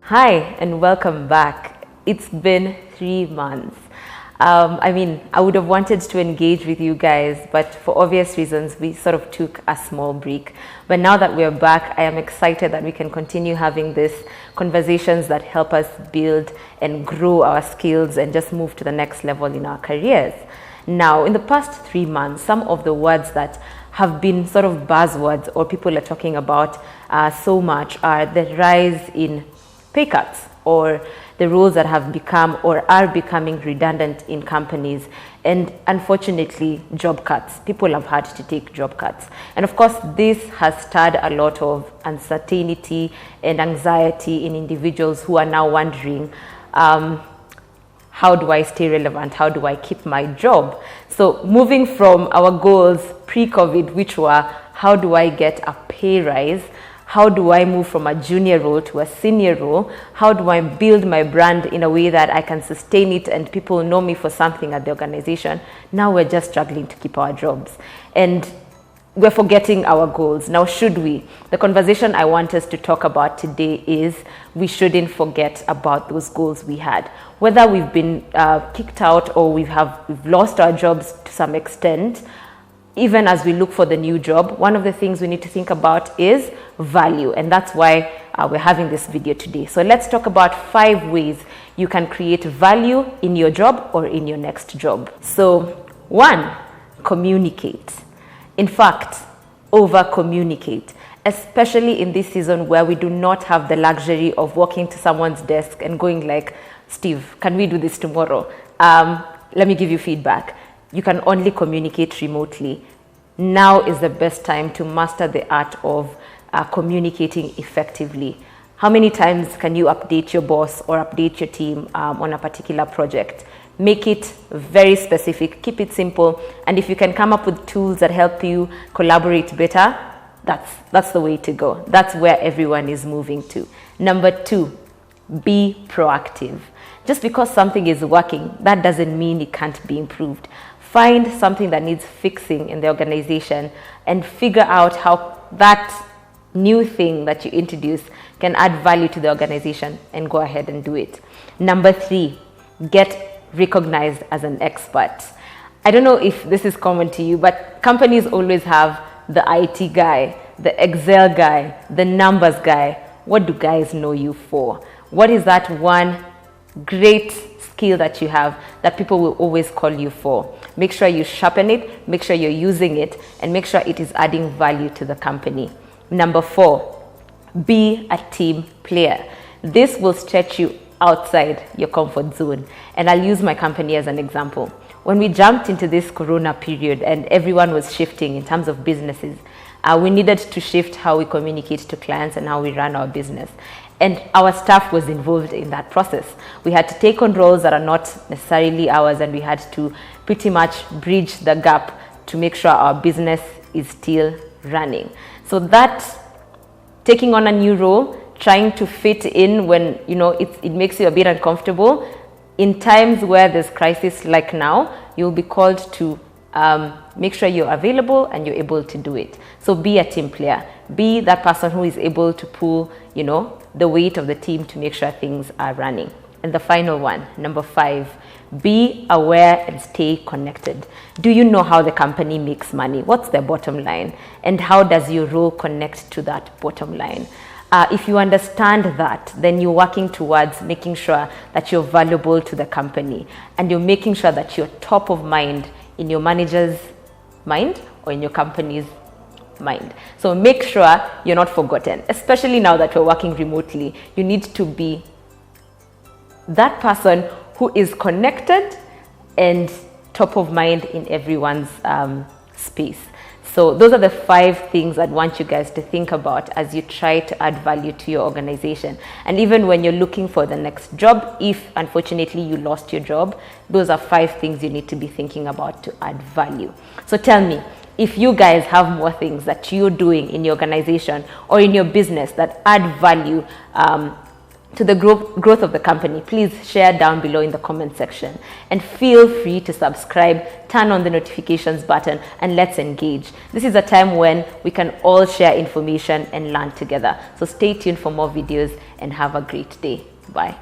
Hi, and welcome back. It's been 3 months. I would have wanted to engage with you guys, but for obvious reasons, we sort of took a small break. But now that we're back, I am excited that we can continue having these conversations that help us build and grow our skills and just move to the next level in our careers. Now, in the past 3 months, some of the words that have been sort of buzzwords or people are talking about so much are the rise in pay cuts or the roles that have become or are becoming redundant in companies, and unfortunately job cuts. People have had to take job cuts, and of course this has stirred a lot of uncertainty and anxiety in individuals who are now wondering, how do I stay relevant? How do I keep my job? So moving from our goals pre-COVID, which were how do I get a pay rise? How do I move from a junior role to a senior role? How do I build my brand in a way that I can sustain it and people know me for something at the organization? Now we're just struggling to keep our jobs. And we're forgetting our goals. Now, should we? The conversation I want us to talk about today is we shouldn't forget about those goals we had. Whether we've been kicked out or we've lost our jobs to some extent, even as we look for the new job, one of the things we need to think about is value. And that's why we're having this video today. So let's talk about 5 ways you can create value in your job or in your next job. So 1, communicate. In fact, over communicate, especially in this season where we do not have the luxury of walking to someone's desk and going like, Steve, can we do this tomorrow? Let me give you feedback. You can only communicate remotely. Now is the best time to master the art of communicating effectively. How many times can you update your boss or update your team on a particular project? Make it very specific, keep it simple, and if you can come up with tools that help you collaborate better, that's the way to go. That's where everyone is moving to. Number 2, be proactive. Just because something is working, that doesn't mean it can't be improved. Find something that needs fixing in the organization and figure out how that new thing that you introduce can add value to the organization, and go ahead and do it. Number 3, get recognized as an expert. I don't know if this is common to you, but companies always have the IT guy, the Excel guy, the numbers guy. What do guys know you for? What is that one great skill that you have that people will always call you for? Make sure you sharpen it, make sure you're using it, and make sure it is adding value to the company. Number 4, be a team player. This will stretch you outside your comfort zone. And I'll use my company as an example. When we jumped into this Corona period and everyone was shifting in terms of businesses, we needed to shift how we communicate to clients and how we run our business. And our staff was involved in that process. We had to take on roles that are not necessarily ours, and we had to pretty much bridge the gap to make sure our business is still running. So that taking on a new role, trying to fit in when it makes you a bit uncomfortable, in times where there's crisis like now, you'll be called to make sure you're available and you're able to do it. So be a team player. Be that person who is able to pull, the weight of the team to make sure things are running. And the final one, number 5, be aware and stay connected. Do you know how the company makes money? What's their bottom line? And how does your role connect to that bottom line? If you understand that, then you're working towards making sure that you're valuable to the company, and you're making sure that you're top of mind in your manager's mind or in your company's mind. So make sure you're not forgotten, especially now that we're working remotely. You need to be that person who is connected and top of mind in everyone's space. So those are the 5 things I'd want you guys to think about as you try to add value to your organization. And even when you're looking for the next job, if unfortunately you lost your job, those are 5 things you need to be thinking about to add value. So tell me, if you guys have more things that you're doing in your organization or in your business that add value to the growth of the company, please share down below in the comment section, and feel free to subscribe, turn on the notifications button, and let's engage. This is a time when we can all share information and learn together. So stay tuned for more videos and have a great day. Bye.